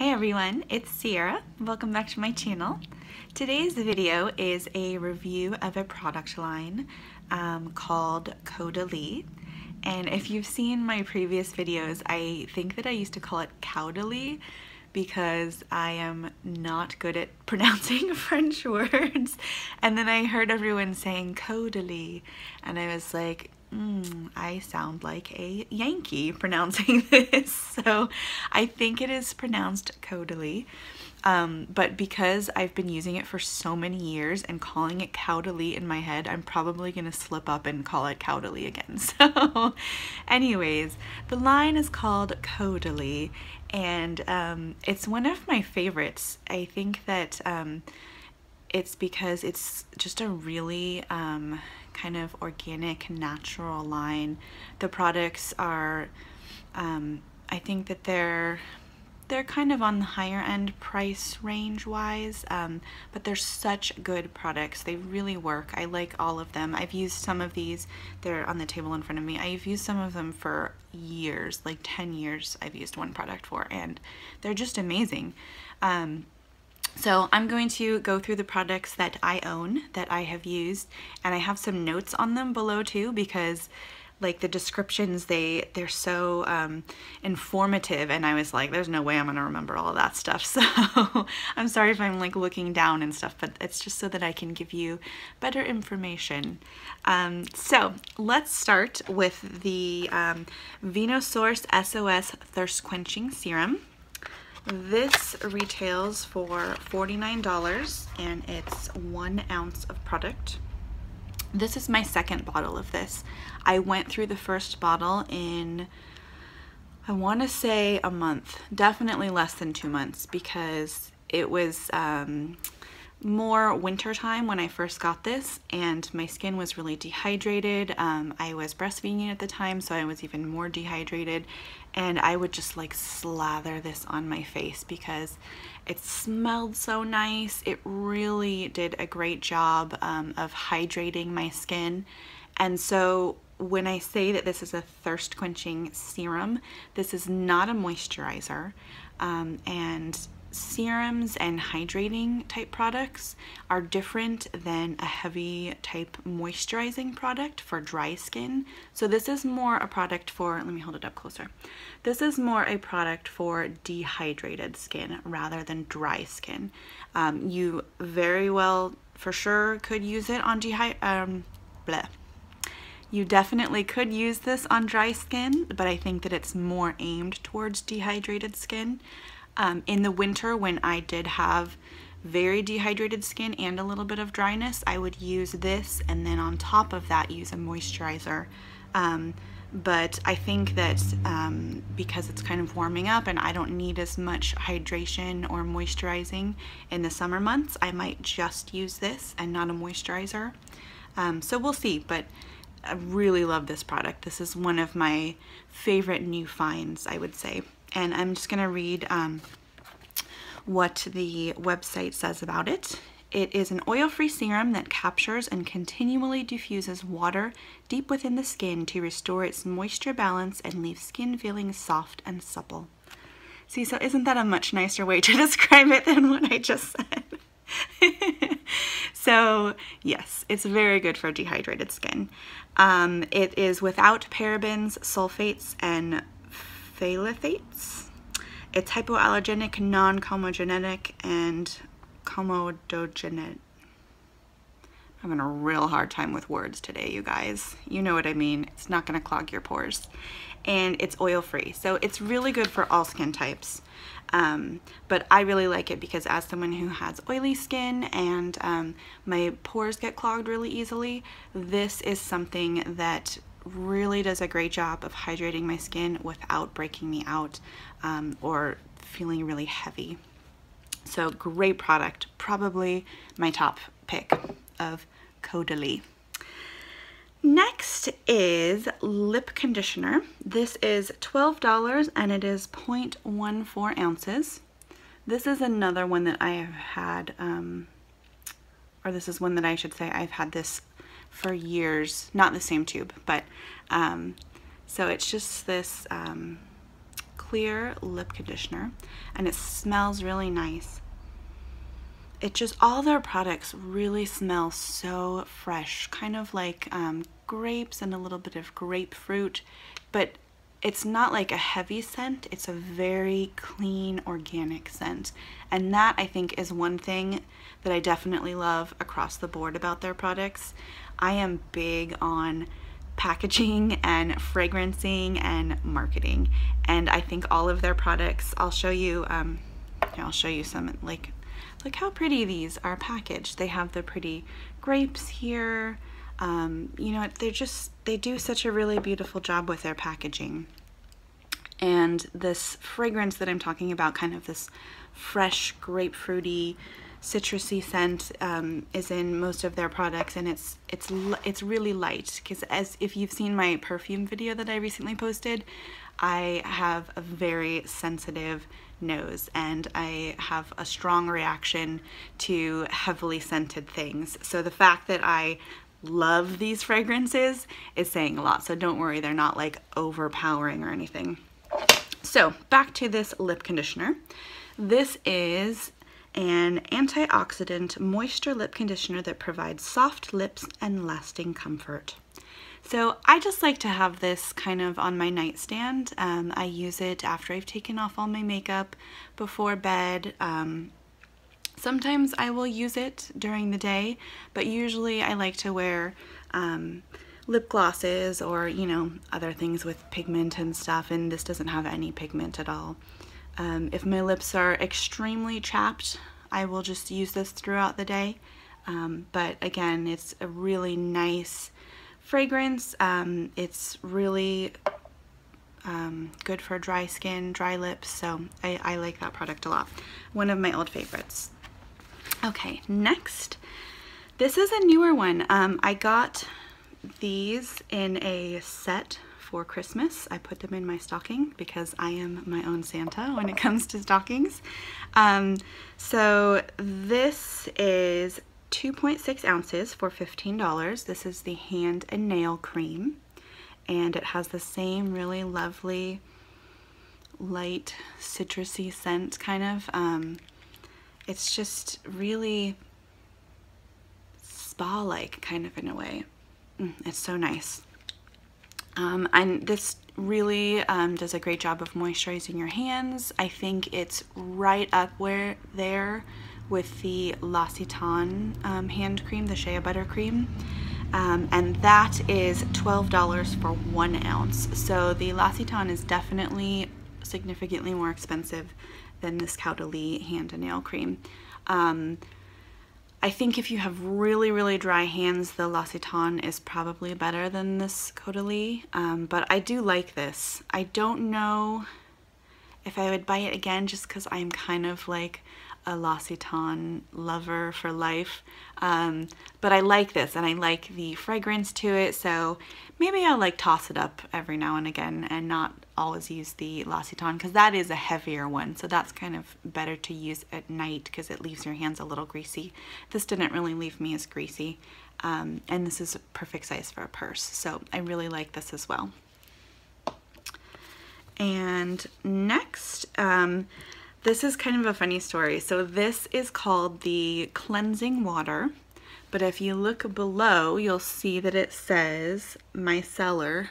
Hey everyone, it's Sierra. Welcome back to my channel. Today's video is a review of a product line called Caudalie. And if you've seen my previous videos, I think that I used to call it Caudalie because I am not good at pronouncing French words. And then I heard everyone saying Caudalie and I was like, I sound like a Yankee pronouncing this, so I think it is pronounced Caudalie. But because I've been using it for so many years and calling it Caudalie in my head, I'm probably gonna slip up and call it Caudalie again. So anyways, the line is called Caudalie, and it's one of my favorites. I think that it's because it's just a really kind of organic, natural line. The products are, I think that they're kind of on the higher end price range wise, but they're such good products. They really work. I like all of them. I've used some of these. They're on the table in front of me. I've used some of them for years, like 10 years I've used one product for, and they're just amazing. So I'm going to go through the products that I own, that I have used, and I have some notes on them below too, because like the descriptions, they're so informative, and I was like, there's no way I'm gonna remember all of that stuff. So I'm sorry if I'm like looking down and stuff, but it's just so that I can give you better information. So let's start with the Vino SOS Thirst-Quenching Serum. This retails for $49 and it's 1 ounce of product. This is my second bottle of this. I went through the first bottle in, I want to say a month, definitely less than 2 months, because it was more winter time when I first got this and my skin was really dehydrated. I was breastfeeding at the time, so I was even more dehydrated, and I would just like slather this on my face because it smelled so nice. It really did a great job of hydrating my skin. And so when I say that this is a thirst quenching serum, this is not a moisturizer, and serums and hydrating type products are different than a heavy type moisturizing product for dry skin. So this is more a product for, let me hold it up closer. This is more a product for dehydrated skin rather than dry skin. You very well for sure could use it on You definitely could use this on dry skin, but I think that it's more aimed towards dehydrated skin. In the winter, when I did have very dehydrated skin and a little bit of dryness, I would use this and then on top of that use a moisturizer. But I think that because it's kind of warming up and I don't need as much hydration or moisturizing in the summer months, I might just use this and not a moisturizer. So we'll see, but I really love this product. This is one of my favorite new finds, I would say. And I'm just gonna read what the website says about it. It is an oil-free serum that captures and continually diffuses water deep within the skin to restore its moisture balance and leave skin feeling soft and supple. See, so isn't that a much nicer way to describe it than what I just said? So yes, it's very good for dehydrated skin. It is without parabens, sulfates, and phthalates. It's hypoallergenic, non-comedogenic, and comedogenic. I'm having a real hard time with words today, you guys. You know what I mean. It's not going to clog your pores. And it's oil-free, so it's really good for all skin types. But I really like it because as someone who has oily skin and my pores get clogged really easily, this is something that really does a great job of hydrating my skin without breaking me out or feeling really heavy. So great product, probably my top pick of Caudalie. Next is lip conditioner. This is $12 and it is 0.14 ounces. This is another one that I have had, or this is one that I should say I've had this for years, not the same tube, but so it's just this clear lip conditioner, and it smells really nice. It just, all their products really smell so fresh, kind of like grapes and a little bit of grapefruit, but it's not like a heavy scent. It's a very clean, organic scent. And that, I think, is one thing that I definitely love across the board about their products. I am big on packaging and fragrancing and marketing, and I think all of their products, I'll show you some, like, look how pretty these are packaged. They have the pretty grapes here. You know, they do such a really beautiful job with their packaging. And this fragrance that I'm talking about, kind of this fresh, grapefruity, citrusy scent, is in most of their products, and it's really light, because if you've seen my perfume video that I recently posted, I have a very sensitive nose, and I have a strong reaction to heavily scented things. So the fact that I love these fragrances is saying a lot. So don't worry, they're not like overpowering or anything. So back to this lip conditioner. This is an antioxidant moisture lip conditioner that provides soft lips and lasting comfort. So I just like to have this kind of on my nightstand. I use it after I've taken off all my makeup, before bed. Sometimes I will use it during the day, but usually I like to wear lip glosses or, you know, other things with pigment and stuff, and this doesn't have any pigment at all. If my lips are extremely chapped, I will just use this throughout the day. But again, it's a really nice fragrance. It's really good for dry skin, dry lips, so I like that product a lot. One of my old favorites. Okay, next, this is a newer one. I got these in a set for Christmas. I put them in my stocking because I am my own Santa when it comes to stockings. So this is 2.6 ounces for $15. This is the hand and nail cream, and it has the same really lovely light citrusy scent, kind of. It's just really spa-like, kind of, in a way. It's so nice. And this really does a great job of moisturizing your hands. I think it's right up there with the L'Occitane hand cream, the shea butter cream. And that is $12 for 1 ounce. So the L'Occitane is definitely significantly more expensive than this Caudalie hand and nail cream. I think if you have really, really dry hands, the L'Occitane is probably better than this Caudalie, but I do like this. I don't know if I would buy it again, just because I'm kind of like a L'Occitane lover for life, but I like this, and I like the fragrance to it, so maybe I'll like toss it up every now and again and not always use the L'Occitane, because that is a heavier one, so that's kind of better to use at night because it leaves your hands a little greasy. This didn't really leave me as greasy, and this is a perfect size for a purse, so I really like this as well. And next, this is kind of a funny story. So this is called the cleansing water, but if you look below, you'll see that it says Micellar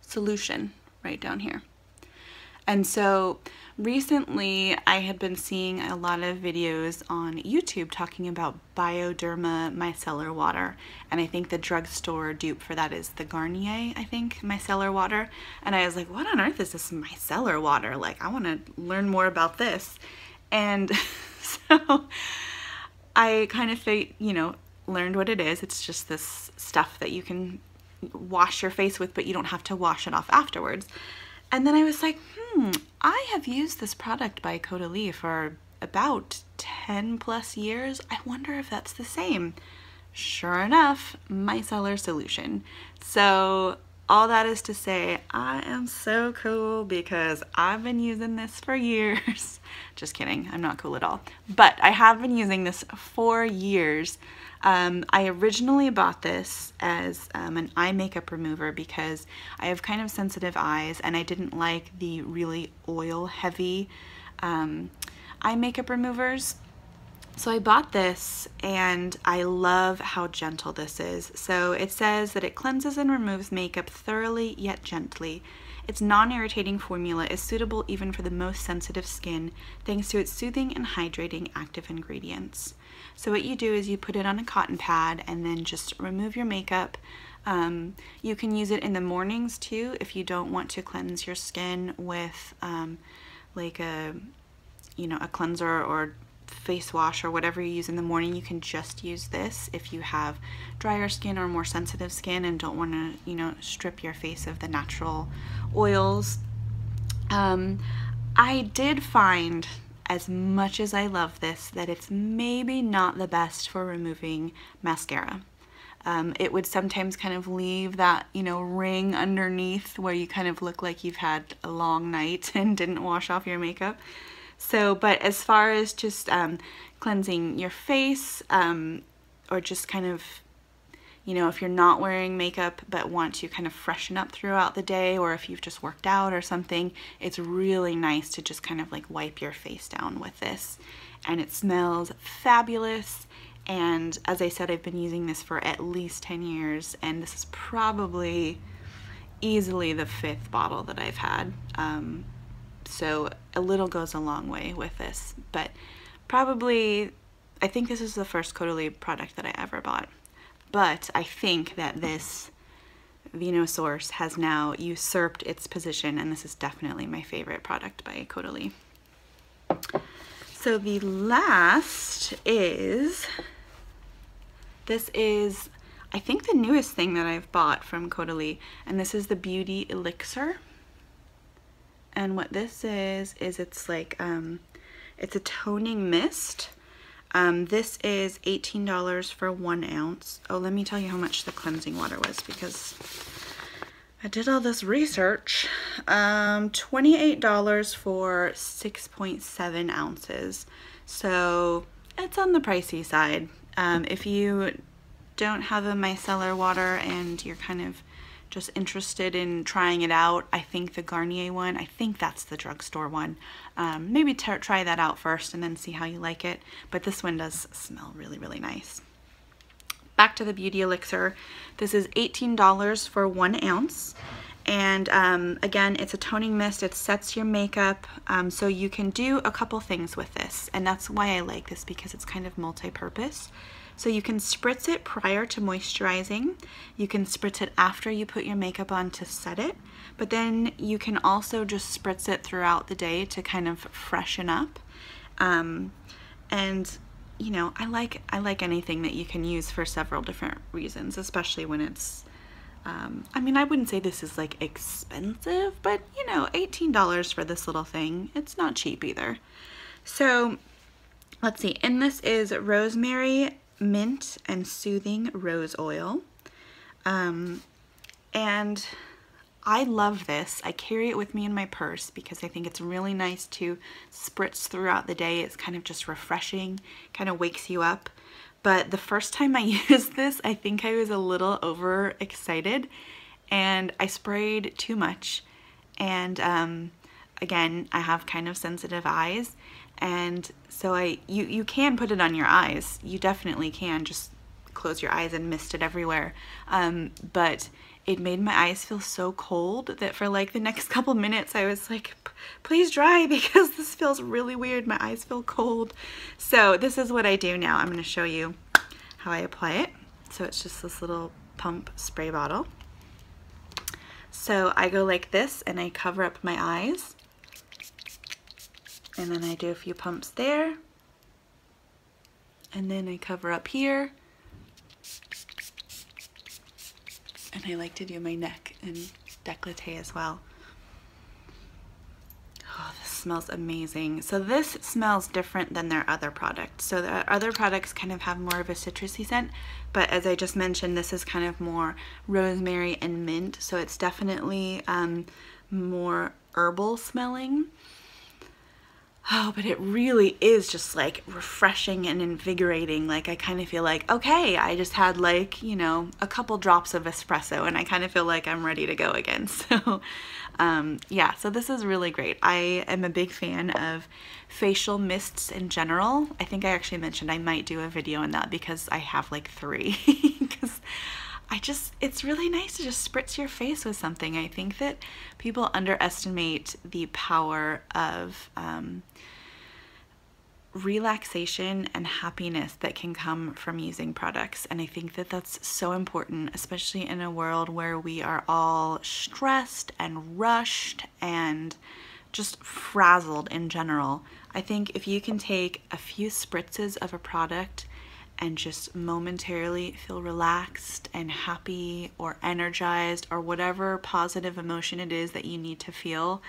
solution right down here. And so recently I had been seeing a lot of videos on YouTube talking about Bioderma micellar water, and I think the drugstore dupe for that is the Garnier, I think, micellar water. And I was like, what on earth is this micellar water? Like, I want to learn more about this. And so I kind of, you know, learned what it is. It's just this stuff that you can wash your face with, but you don't have to wash it off afterwards. And then I was like, I have used this product by Caudalie for about 10 plus years. I wonder if that's the same. Sure enough, micellar solution. So all that is to say, I am so cool because I've been using this for years. Just kidding, I'm not cool at all. But I have been using this for years. I originally bought this as an eye makeup remover because I have kind of sensitive eyes and I didn't like the really oil heavy eye makeup removers. So I bought this and I love how gentle this is. So it says that it cleanses and removes makeup thoroughly yet gently. Its non-irritating formula is suitable even for the most sensitive skin thanks to its soothing and hydrating active ingredients. So what you do is you put it on a cotton pad and then just remove your makeup. You can use it in the mornings too if you don't want to cleanse your skin with like a cleanser or face wash or whatever you use in the morning. You can just use this if you have drier skin or more sensitive skin and don't want to, strip your face of the natural oils. I did find, as much as I love this, that it's maybe not the best for removing mascara. It would sometimes kind of leave that, ring underneath where you kind of look like you've had a long night and didn't wash off your makeup. So, but as far as just cleansing your face, or just kind of, if you're not wearing makeup but want to kind of freshen up throughout the day, or if you've just worked out or something, it's really nice to just kind of like wipe your face down with this. And it smells fabulous. And as I said, I've been using this for at least 10 years, and this is probably easily the 5th bottle that I've had. So a little goes a long way with this, but probably, I think this is the first Caudalie product that I ever bought. But I think that this Vino source has now usurped its position, and this is definitely my favorite product by Caudalie. So the last is, this is, I think, the newest thing that I've bought from Caudalie, and this is the Beauty Elixir. And what this is it's like, it's a toning mist. This is $18 for 1 ounce. Oh, let me tell you how much the cleansing water was because I did all this research. $28 for 6.7 ounces. So it's on the pricey side. If you don't have a micellar water and you're kind of just interested in trying it out, I think the Garnier one, I think that's the drugstore one. Maybe try that out first and then see how you like it. But this one does smell really, really nice. Back to the Beauty Elixir. This is $18 for 1 ounce. And again, it's a toning mist. It sets your makeup. So you can do a couple things with this. And that's why I like this, because it's kind of multi-purpose. So you can spritz it prior to moisturizing. You can spritz it after you put your makeup on to set it. But then you can also just spritz it throughout the day to kind of freshen up. And I like anything that you can use for several different reasons, especially when it's, I mean, I wouldn't say this is like expensive, but $18 for this little thing, it's not cheap either. So let's see, and this is rosemary, mint, and soothing rose oil. And I love this. I carry it with me in my purse because I think it's really nice to spritz throughout the day. It's kind of just refreshing, kind of wakes you up. But the first time I used this, I think I was a little overexcited and I sprayed too much. And again, I have kind of sensitive eyes, and so you can put it on your eyes. You definitely can just close your eyes and mist it everywhere. But it made my eyes feel so cold that for like the next couple minutes I was like, please dry, because this feels really weird. My eyes feel cold. So this is what I do now. I'm going to show you how I apply it. So it's just this little pump spray bottle. So I go like this and I cover up my eyes. And then I do a few pumps there. And then I cover up here. And I like to do my neck and décolleté as well. Oh, this smells amazing. So this smells different than their other products. So the other products kind of have more of a citrusy scent, but as I just mentioned, this is kind of more rosemary and mint, so it's definitely more herbal smelling. Oh, but it really is just like refreshing and invigorating. Like I kind of feel like, okay, I just had like, you know, a couple drops of espresso and I kind of feel like I'm ready to go again. So yeah, so this is really great. I am a big fan of facial mists in general. I think I actually mentioned I might do a video on that because I have like 3 because it's really nice to just spritz your face with something. I think that people underestimate the power of relaxation and happiness that can come from using products, and I think that that's so important, especially in a world where we are all stressed and rushed and just frazzled in general. I think if you can take a few spritzes of a product and just momentarily feel relaxed and happy or energized or whatever positive emotion it is that you need to feel,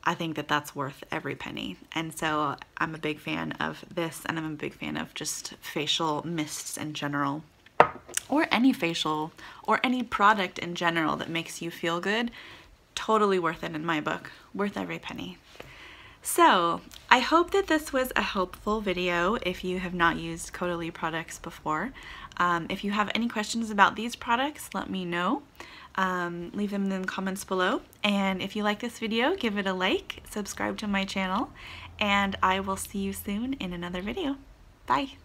I think that that's worth every penny. And so I'm a big fan of this, and I'm a big fan of just facial mists in general, or any facial or any product in general that makes you feel good. Totally worth it in my book, worth every penny. So I hope that this was a helpful video if you have not used Caudalie products before. If you have any questions about these products, let me know. Leave them in the comments below, and if you like this video, give it a like, subscribe to my channel, and I will see you soon in another video. Bye!